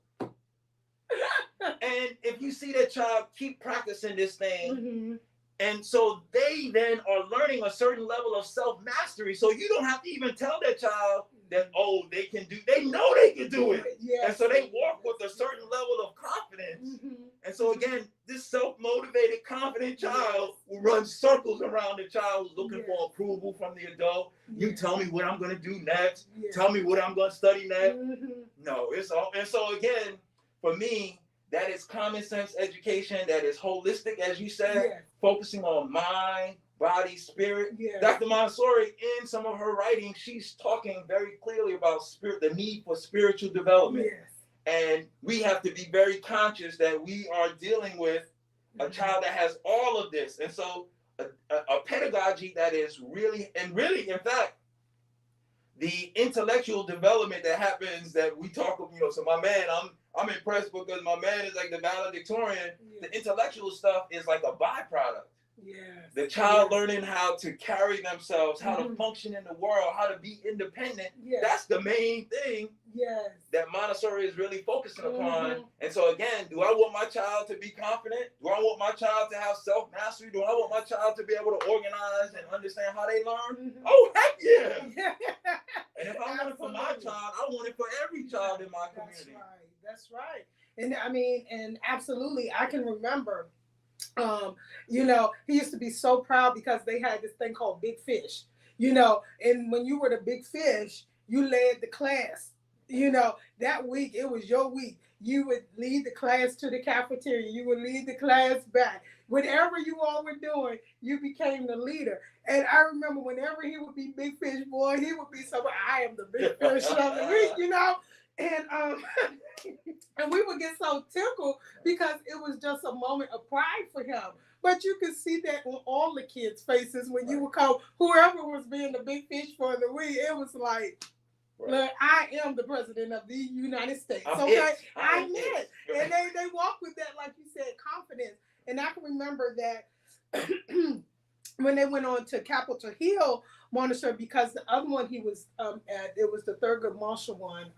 And if you see that child keep practicing this thing, and so they then are learning a certain level of self-mastery. So you don't have to even tell that child that, they can do, they know they can do it. And so they walk with a certain level of confidence. And so again, this self-motivated, confident child will run circles around the child who's looking for approval from the adult. You tell me what I'm going to do next. Tell me what I'm going to study next. No, it's all. And so again, for me, that is common sense education. That is holistic, as you said, focusing on mind, body, spirit. Dr. Montessori, in some of her writings, she's talking very clearly about the need for spiritual development. And we have to be very conscious that we are dealing with a child that has all of this. And so a pedagogy that is really, in fact, the intellectual development that happens that we talk of, so my man, I'm impressed because my man is like the valedictorian. The intellectual stuff is like a byproduct. The child learning how to carry themselves, how to function in the world, how to be independent. That's the main thing that Montessori is really focusing upon. And so again, do I want my child to be confident? Do I want my child to have self-mastery? Do I want my child to be able to organize and understand how they learn? Oh, heck yeah! And if I want it for my child, I want it for every child in my community. That's right. And I mean, and absolutely, I can remember, he used to be so proud because they had this thing called Big Fish, and when you were the big fish, you led the class. That week, it was your week. You would lead the class to the cafeteria. You would lead the class back. Whatever you all were doing, you became the leader. And I remember whenever he would be Big Fish boy, he would be so, I am the big fish of the week, And and we would get so tickled because it was just a moment of pride for him. But you could see that on all the kids' faces when you would call whoever was being the big fish for the week. It was like, look, I am the president of the United States. I'm it. And they walk with that, like you said, confidence. And I can remember that when they went on to Capitol Hill Montessori, because the other one he was at, it was the Thurgood Marshall one,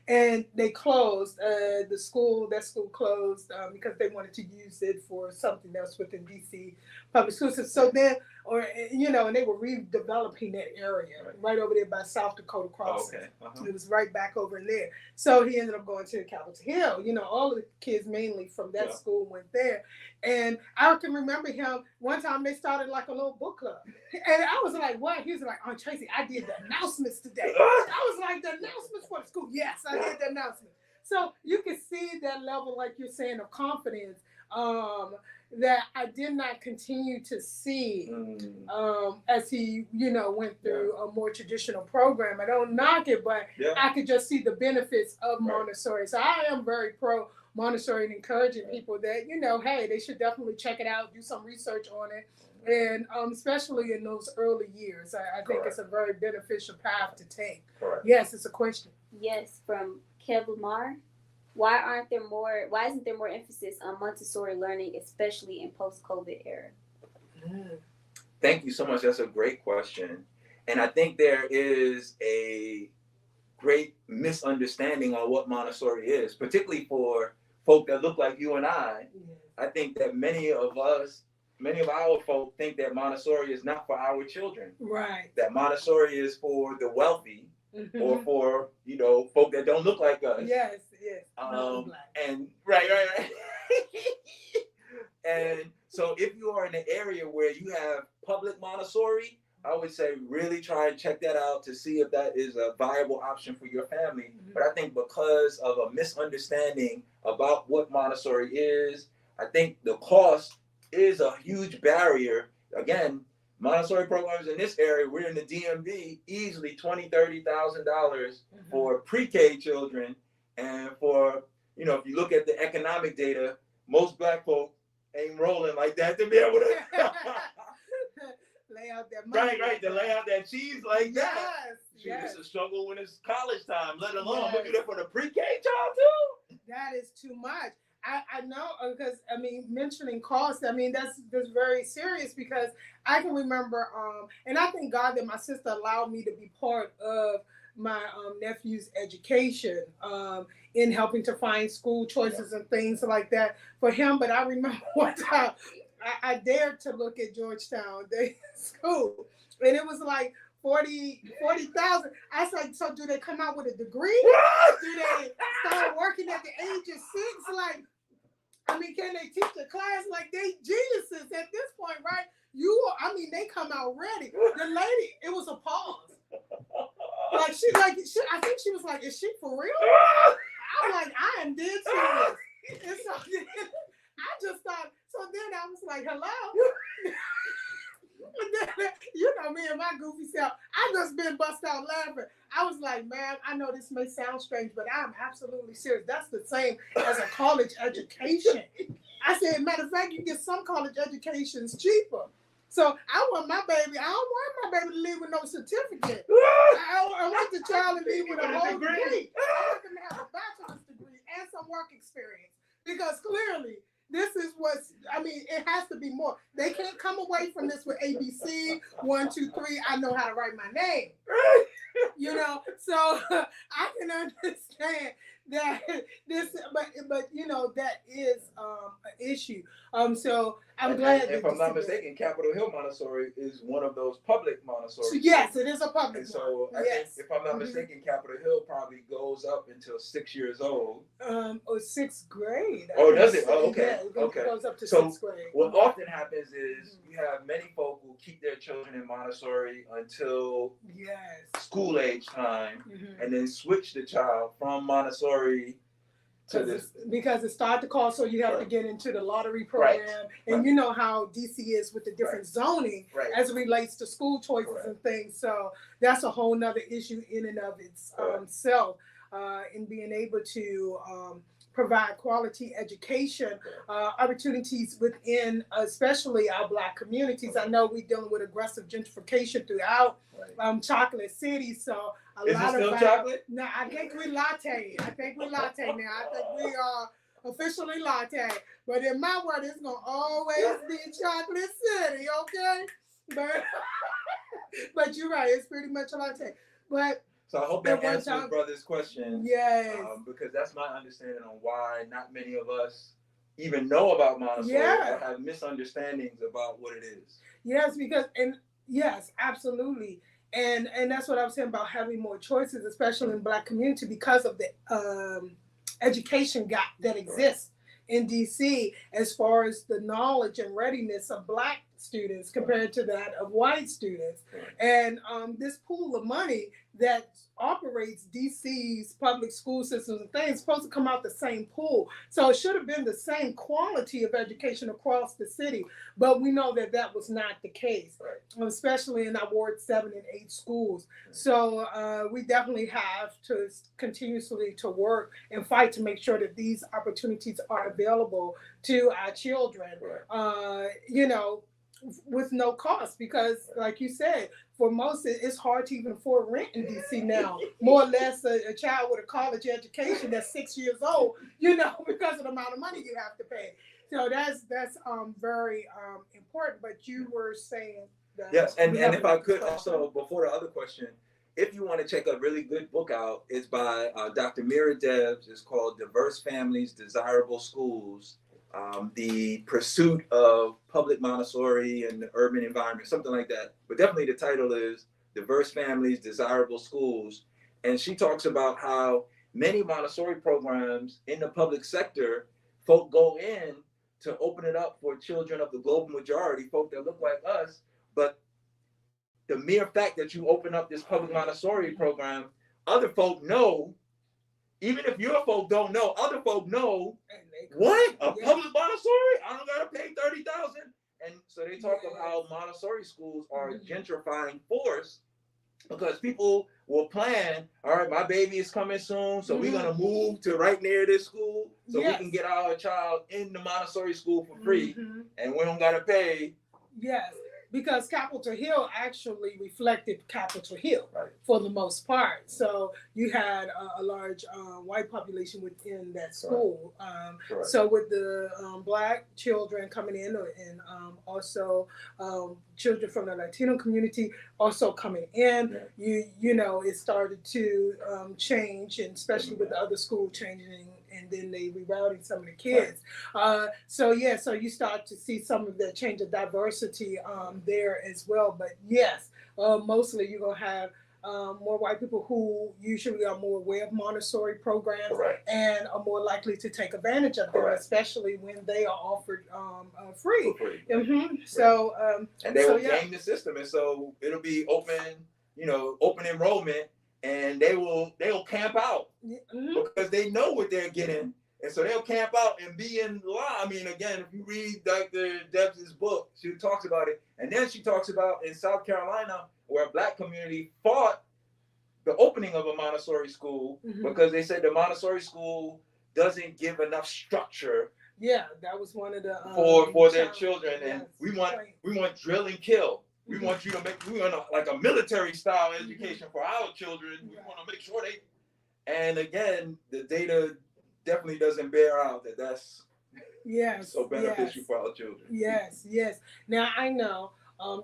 and they closed that school closed because they wanted to use it for something else within DC public schools. So then, and they were redeveloping that area right over there by South Dakota Crossing. It was right back over in there. So he ended up going to Capitol Hill. All of the kids mainly from that school went there. And I can remember him, one time they started like a little book club. And I was like, what? He was like, Aunt Tracy, I did the announcements today. I was like, the announcements for the school? Yes, I did the announcements. So you can see that level, like you're saying, of confidence that I did not continue to see as he, went through a more traditional program. I don't knock it, but I could just see the benefits of Montessori. So I am very pro Montessori and encouraging people that, hey, they should definitely check it out, do some research on it. And especially in those early years, I think it's a very beneficial path to take. Yes, it's a question. Yes, from Kev Lamar. Why isn't there more emphasis on Montessori learning, especially in post-COVID era? Thank you so much. That's a great question. And I think there is a great misunderstanding on what Montessori is, particularly for folk that look like you and I. Yes. I think that many of our folk think that Montessori is not for our children. Right. That Montessori is for the wealthy Mhm. or for, folk that don't look like us. Yes, yes. Non-black. And right. And so if you are in an area where you have public Montessori, I would say really try and check that out to see if that is a viable option for your family. Mhm. But I think because of a misunderstanding about what Montessori is, I think the cost is a huge barrier. Again, Montessori programs in this area, we're in the DMV, easily $20,000-$30,000 for pre-K children. And for, if you look at the economic data, most black folk ain't rolling like that to be able to lay out that money. right, to lay out that cheese like that. Yes. It's a struggle when it's college time, let alone Yes. we do that for the pre-K child too. That is too much. I know, because mentioning cost, that's very serious, because I can remember, and I thank God that my sister allowed me to be part of my nephew's education, in helping to find school choices and things like that for him. But I remember one time I dared to look at Georgetown Day School, and it was like 40,000. I was like, so do they come out with a degree? Do they start working at the age of 6? Like, can they teach a class like they geniuses at this point, right? They come out ready. The lady, it was a pause. I think she was like, is she for real? I'm like, I am dead serious. And so then, I just thought, so then I was like, hello? And then, me and my goofy self, I just been bust out laughing. I was like, ma'am, I know this may sound strange, but I'm absolutely serious. That's the same as a college education. I said, matter of fact, you get some college educations cheaper. So I don't want my baby to leave with no certificate. I want the child to leave with a whole degree. I want them to have a bachelor's degree and some work experience. Because clearly, this is it has to be more. They can't come away from this with ABC, 1, 2, 3, I know how to write my name. So I can understand that this, but that is an issue. So I'm glad. If I'm not mistaken, Capitol Hill Montessori is one of those public Montessori. Yes, it is a public. And so I think, if I'm not mistaken, Capitol Hill probably goes up until 6 years old. Or 6th grade. Oh, does it? Oh, okay. Yeah, it goes up to 6th grade. What often happens is you have many folk who keep their children in Montessori until school age time, and then switch the child from Montessori to this, because it starts to cost, so you have to get into the lottery program, and you know how DC is with the different zoning as it relates to school choices and things. So that's a whole nother issue in and of itself, in being able to provide quality education opportunities within, especially our Black communities. I know we're dealing with aggressive gentrification throughout Chocolate City, so a is lot it still of chocolate? No, I think we latte. I think we latte now. I think we are officially latte. But in my world, it's gonna always be Chocolate City, okay? But you're right. It's pretty much a latte. But so I hope that answers brother's question. Yes. Because that's my understanding on why not many of us even know about Montessori or have misunderstandings about what it is. Yes, yes, absolutely. And that's what I was saying about having more choices, especially in Black community, because of the education gap that exists in DC as far as the knowledge and readiness of Black students compared to that of white students. And this pool of money that operates DC's public school systems and things is supposed to come out the same pool. So it should have been the same quality of education across the city, but we know that that was not the case, especially in our Ward 7 and 8 schools. So we definitely have to continuously to work and fight to make sure that these opportunities are available to our children, with no cost, because like you said, for most it's hard to even afford rent in DC now. More or less a child with a college education that's 6 years old, because of the amount of money you have to pay. So that's very important. But you were saying Yes, and we have if I enough could discussion. also, before the other question, if you want to check a really good book out, it's by Dr. Mira Debs. It's called Diverse Families, Desirable Schools, The Pursuit of Public Montessori and the Urban Environment, something like that. But definitely the title is Diverse Families, Desirable Schools. And she talks about how many Montessori programs in the public sector, folk go in to open it up for children of the global majority, folk that look like us. But the mere fact that you open up this public Montessori program, other folk know, even if your folk don't know, other folk know, what? A public Montessori? I don't gotta pay $30,000. And so they talk about how Montessori schools are a gentrifying force because people will plan, all right, my baby is coming soon, so we're gonna move to right near this school so we can get our child in the Montessori school for free and we don't gotta pay. Yes, because Capitol Hill actually reflected Capitol Hill for the most part. So you had a large white population within that school. So with the Black children coming in, and also children from the Latino community also coming in, you know, it started to change, and especially with the other school changing, and then they rerouting some of the kids. So you start to see some of that change of diversity there as well. But yes, mostly you're gonna have more white people who usually are more aware of Montessori programs and are more likely to take advantage of them, especially when they are offered free. So and they will game the system, and so it'll be open, you know, open enrollment, and they will camp out because they know what they're getting. And so they'll camp out and be in line. I mean, again, if you read Dr. Debs' book, she talks about it. And then she talks about in South Carolina, where a Black community fought the opening of a Montessori school because they said the Montessori school doesn't give enough structure. Yeah, that was one of the for their children. And we want drill and kill. We want you to we want like a military style education for our children. We want to make sure they. And again, the data definitely doesn't bear out that that's so beneficial for our children. Yes. Now I know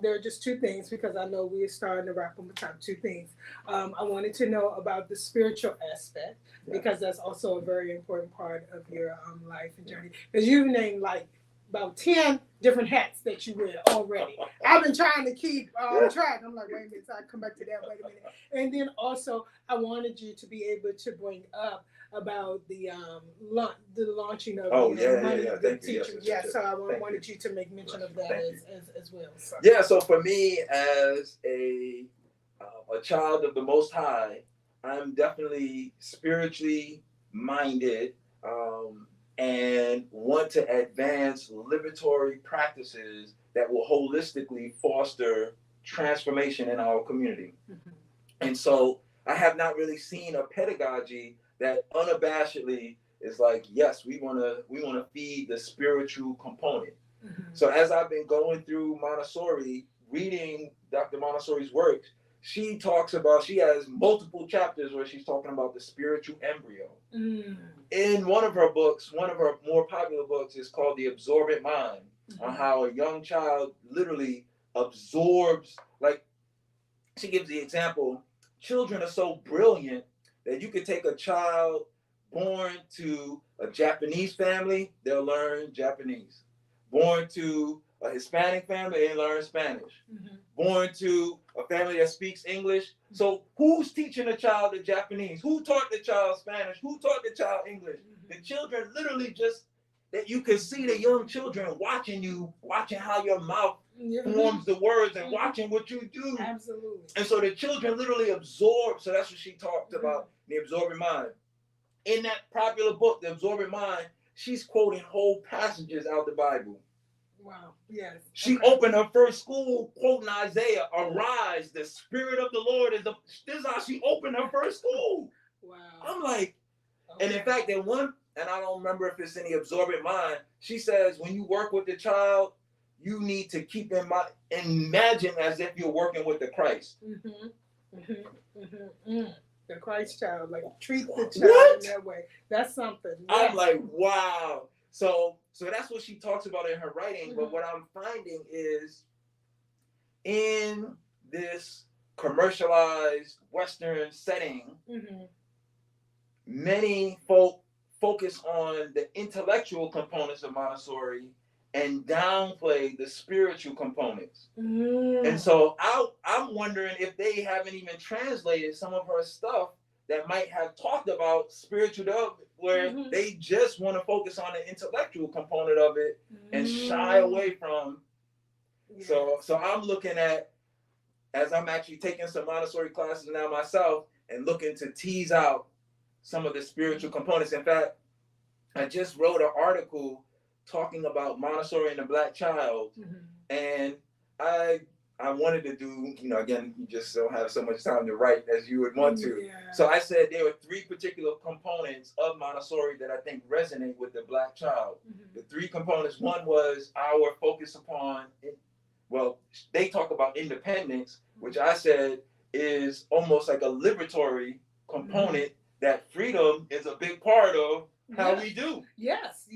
there are just two things, because I know we're starting to wrap up the top two things. I wanted to know about the spiritual aspect, because that's also a very important part of your life and journey. Because you've named like about 10 different hats that you wear already. I've been trying to keep track. I'm like, wait a minute, so I come back to that, wait a minute. And then also, I wanted you to be able to bring up about the launching of the teacher. So I wanted you to make mention of that as well. So. Yeah, so for me, as a child of the Most High, I'm definitely spiritually minded, and want to advance liberatory practices that will holistically foster transformation in our community. And so I have not really seen a pedagogy that unabashedly is like, yes, we want to feed the spiritual component. So as I've been going through Montessori, reading Dr. Montessori's works, she has multiple chapters where she's talking about the spiritual embryo. In one of her books, one of her more popular books is called The Absorbent Mind, on how a young child literally absorbs, like she gives the example, children are so brilliant that you could take a child born to a Japanese family, they'll learn Japanese. Born to a Hispanic family, they learn Spanish. Born to a family that speaks English. So who's teaching the child the Japanese? Who taught the child Spanish? Who taught the child English? The children literally just, that you can see the young children watching how your mouth forms the words and watching what you do. Absolutely. And so the children literally absorb. So that's what she talked about, the absorbent mind. In that popular book, The Absorbent Mind, she's quoting whole passages out the Bible. Wow. Yes. She opened her first school quoting Isaiah, "Arise, the Spirit of the Lord is." This is how she opened her first school. Wow. I'm like, and in fact, and I don't remember if it's in The Absorbent Mind, she says when you work with the child, you need to keep in mind, imagine as if you're working with the Christ. The Christ child, like treat the child in that way. That's something. I'm like, wow. So that's what she talks about in her writing. But what I'm finding is in this commercialized Western setting, many folk focus on the intellectual components of Montessori and downplay the spiritual components. And so I'm wondering if they haven't even translated some of her stuff that might have talked about spiritual development, where they just want to focus on the intellectual component of it and shy away from. So I'm looking at, as I'm actually taking some Montessori classes now myself, and looking to tease out some of the spiritual components. In fact, I just wrote an article talking about Montessori and the Black child, and I wanted to do, again, you just don't have so much time to write as you would want to. So I said there were 3 particular components of Montessori that I think resonate with the Black child. The 3 components, one was our focus upon, well, they talk about independence, which I said is almost like a liberatory component, that freedom is a big part of how we do. Yes.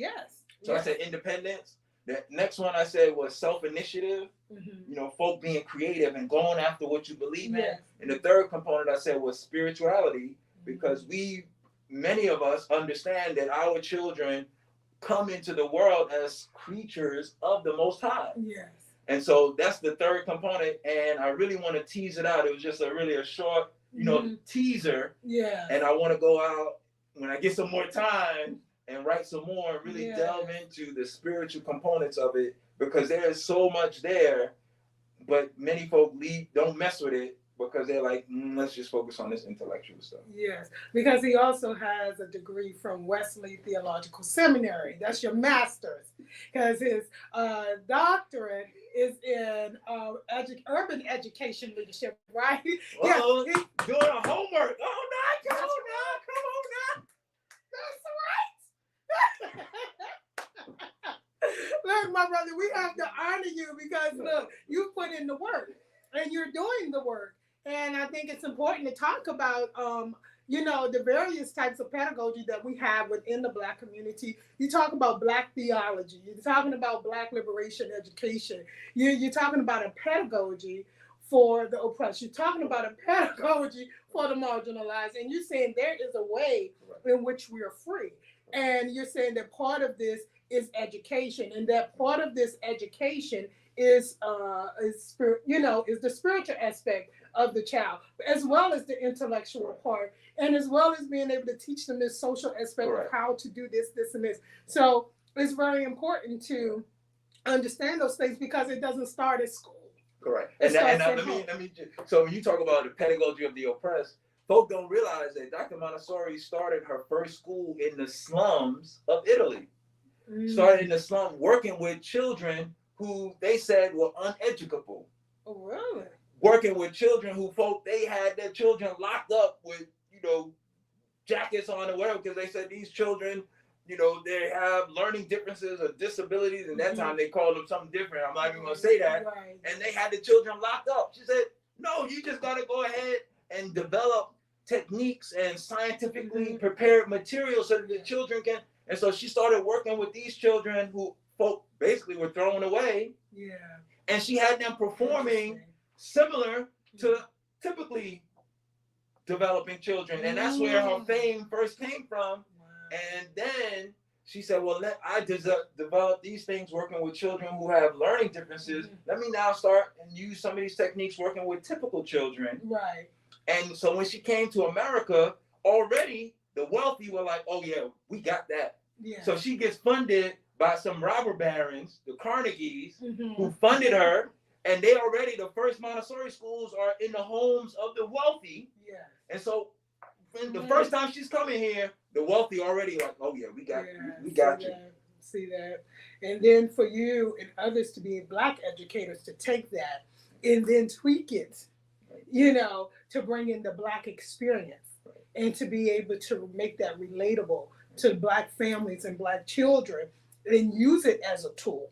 So I said independence. The next one I said was self-initiative, folk being creative and going after what you believe in. And the third component I said was spirituality, because many of us understand that our children come into the world as creatures of the Most High. And so that's the third component, and I really want to tease it out. It was just really a short, teaser. And I want to go out when I get some more time and write some more and really delve into the spiritual components of it, because there is so much there, but many folk don't mess with it because they're like, let's just focus on this intellectual stuff. Yes, because he also has a degree from Wesley Theological Seminary. That's your master's, because his doctorate is in urban education leadership, right? Doing a homework. Oh, no, come on now. That's right. Look, my brother, we have to honor you, because look, you put in the work and you're doing the work. And I think it's important to talk about, the various types of pedagogy that we have within the Black community. You talk about Black theology. You're talking about Black liberation education. You're talking about a pedagogy for the oppressed. You're talking about a pedagogy for the marginalized. And you're saying there is a way in which we are free. And you're saying that part of this is education, and that part of this education is the spiritual aspect of the child, as well as the intellectual part, and as well as being able to teach them this social aspect of how to do this, and this. So it's very important to understand those things, because it doesn't start at school. Correct. And let me. So when you talk about the pedagogy of the oppressed, folk don't realize that Dr. Montessori started her first school in the slums of Italy. Started in the slum, working with children who they said were uneducable. Oh, really? Working with children who they had their children locked up with, jackets on or whatever, because they said these children, they have learning differences or disabilities, and that time they called them something different. I'm not even going to say that. Right. And they had the children locked up. She said, no, you just got to go ahead and develop techniques and scientifically prepared materials so that the children can. And so she started working with these children who folk basically were thrown away. Yeah. And she had them performing similar to typically developing children. And that's where her fame first came from. Wow. And then she said, well, I develop these things working with children who have learning differences. Let me now start and use some of these techniques working with typical children. Right. And so when she came to America, already the wealthy were like, oh yeah, we got that. Yeah. So she gets funded by some robber barons, the Carnegies, who funded her. And they already, the first Montessori schools are in the homes of the wealthy. Yeah. And so when the first time she's coming here, the wealthy already like, oh yeah, we got you. See that. And then for you and others to be Black educators to take that and then tweak it, to bring in the Black experience and to be able to make that relatable to Black families and Black children, and use it as a tool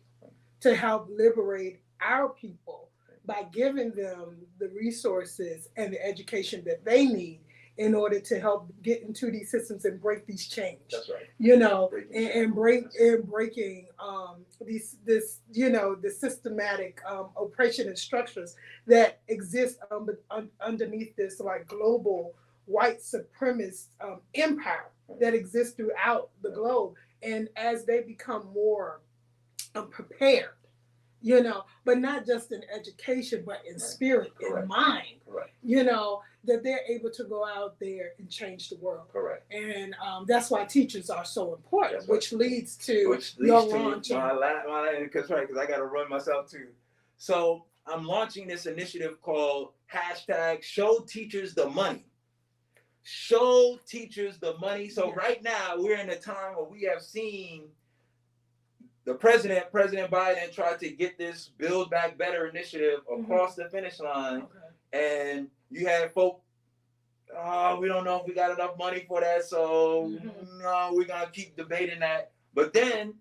to help liberate our people by giving them the resources and the education that they need in order to help get into these systems and break these chains. That's right. Breaking the systematic oppression and structures that exist underneath this like global white supremacist empire that exists throughout the globe. And as they become more prepared, but not just in education, but in spirit, in mind, that they're able to go out there and change the world. Correct. And that's why teachers are so important, which leads to launching. Because I got to run myself too. So I'm launching this initiative called #ShowTeachersTheMoney. Show teachers the money. So right now we're in a time where we have seen the President Biden, tried to get this Build Back Better initiative across the finish line. And you had folk, we don't know if we got enough money for that, so no, we're going to keep debating that. But then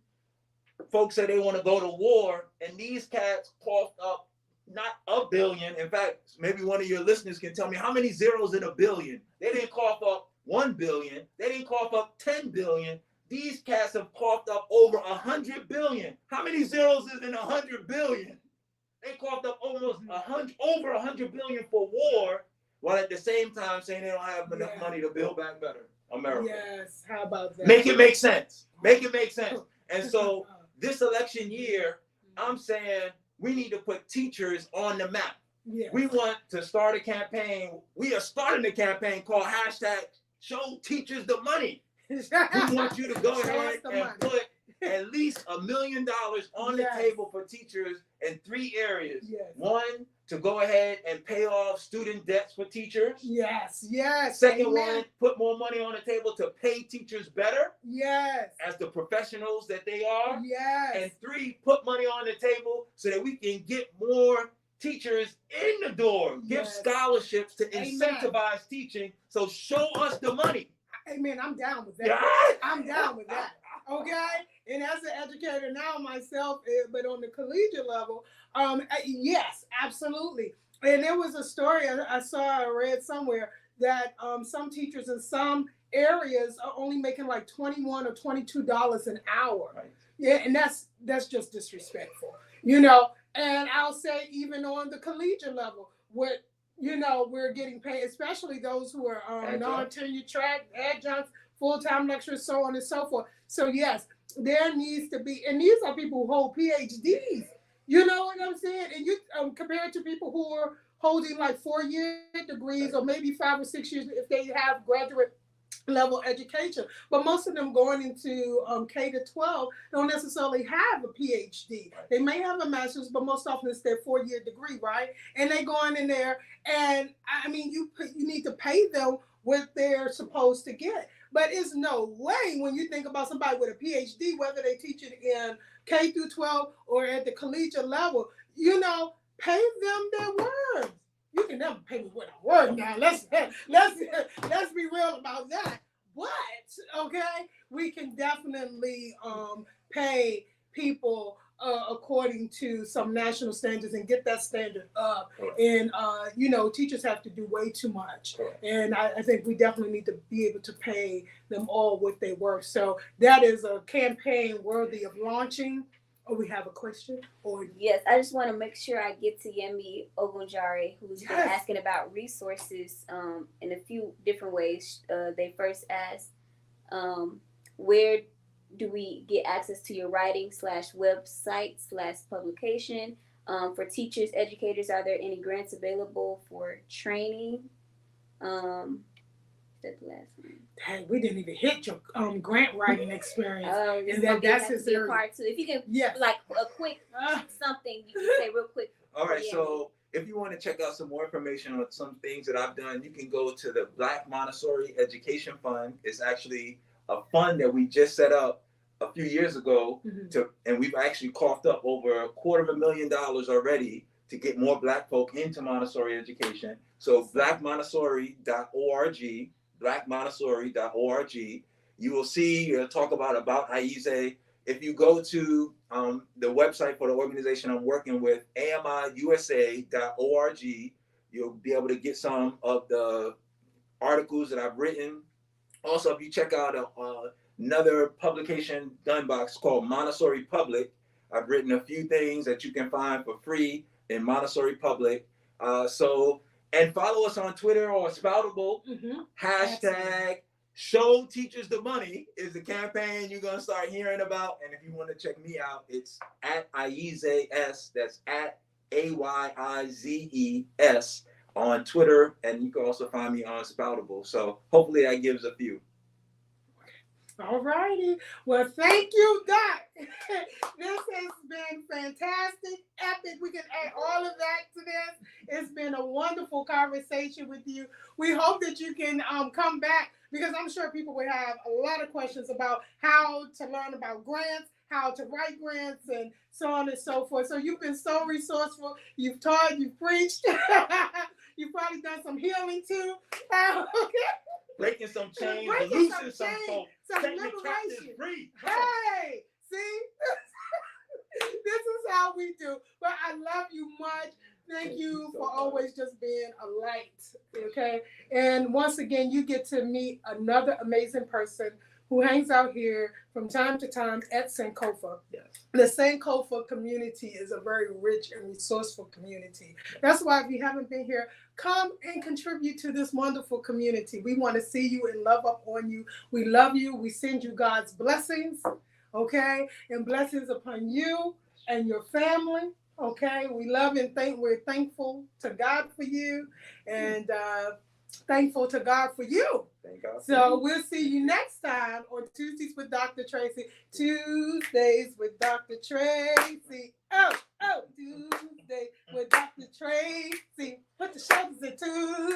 folks say they want to go to war, and these cats coughed up not $1 billion. In fact, maybe one of your listeners can tell me how many zeros in $1 billion. They didn't cough up $1 billion. They didn't cough up $10 billion. These cats have coughed up over $100 billion. How many zeros is in $100 billion? They coughed up over $100 billion for war, while at the same time saying they don't have enough money to build back better America. Yes, how about that? Make it make sense. Make it make sense. And so this election year, I'm saying we need to put teachers on the map. Yes. We want to start a campaign. We are starting a campaign called #ShowTeachersTheMoney. We want you to go ahead and put at least $1 million on the table for teachers in 3 areas. Yes. 1, to go ahead and pay off student debts for teachers. Yes. Second one, put more money on the table to pay teachers better. Yes. As the professionals that they are. Yes. And 3, put money on the table so that we can get more teachers in the door. Give scholarships to incentivize teaching. So show us the money. Amen. I'm down with that. I'm down with that. Okay. And as an educator now myself, but on the collegiate level, yes, absolutely. And there was a story I read somewhere that some teachers in some areas are only making like $21 or $22 an hour. Right. Yeah, and that's just disrespectful, And I'll say even on the collegiate level, we're getting paid, especially those who are non-tenure track adjuncts, full-time lecturers, so on and so forth. So yes, there needs to be, and these are people who hold PhDs. You know what I'm saying? And you compared to people who are holding like 4-year degrees or maybe 5 or 6 years if they have graduate level education. But most of them going into K-12 don't necessarily have a PhD. They may have a master's, but most often it's their 4-year degree, right? And they going in there, and I mean, you need to pay them what they're supposed to get. But it's no way when you think about somebody with a PhD, whether they teach it in K through 12 or at the collegiate level, pay them their words. You can never pay me with a word now. Let's be real about that. But we can definitely pay people according to some national standards and get that standard up. And teachers have to do way too much. And I think we definitely need to be able to pay them all what they worth. So that is a campaign worthy of launching. Oh, we have a question? Yes, I just want to make sure I get to Yemi Ogunjare, who's been asking about resources in a few different ways. They first asked, where do we get access to your writing /website/publication? For teachers, educators, are there any grants available for training? That's the last one. Dang, we didn't even hit your grant writing experience. And that's his part too. If you can, like a quick something, you can say real quick. All right, so if you want to check out some more information on some things that I've done, you can go to the Black Montessori Education Fund. It's actually a fund that we just set up a few years ago, and we've actually coughed up over $250,000 already to get more Black folk into Montessori education. So blackmontessori.org. blackmontessori.org. You will see, talk about Ayize. If you go to the website for the organization I'm working with, AMIUSA.org, you'll be able to get some of the articles that I've written. Also, if you check out another publication done by called Montessori Public, I've written a few things that you can find for free in Montessori Public. And follow us on Twitter or Spoutable. Hashtag Show Teachers the Money is the campaign you're going to start hearing about. And if you want to check me out, it's at Ayize S. That's at AYIZES on Twitter. And you can also find me on Spoutable. So hopefully that gives a few. All righty. Well, thank you, Doc. This has been fantastic, epic. We can add all of that to this. It's been a wonderful conversation with you. We hope that you can come back, because I'm sure people will have a lot of questions about how to learn about grants, how to write grants, and so on and so forth. So you've been so resourceful. You've taught, you've preached. You've probably done some healing too. Breaking some chains, Breaking loosening some some chains, folks, some setting the liberation. captives free. Hey, see? This is how we do. But I love you much. Thank you for always just being a light, okay? And once again, you get to meet another amazing person who hangs out here from time to time at Sankofa. Yes. The Sankofa community is a very rich and resourceful community. That's why if you haven't been here, come and contribute to this wonderful community. We want to see you and love up on you. We love you. We send you God's blessings, okay? And blessings upon you and your family, okay? We love and we're thankful to God for you, and thankful to God for you. Thank God. So we'll see you next time on Tuesdays with Dr. Traci. Tuesdays with Dr. Traci. Oh, Tuesday with Dr. Traci. Put the shoulders in Tuesday.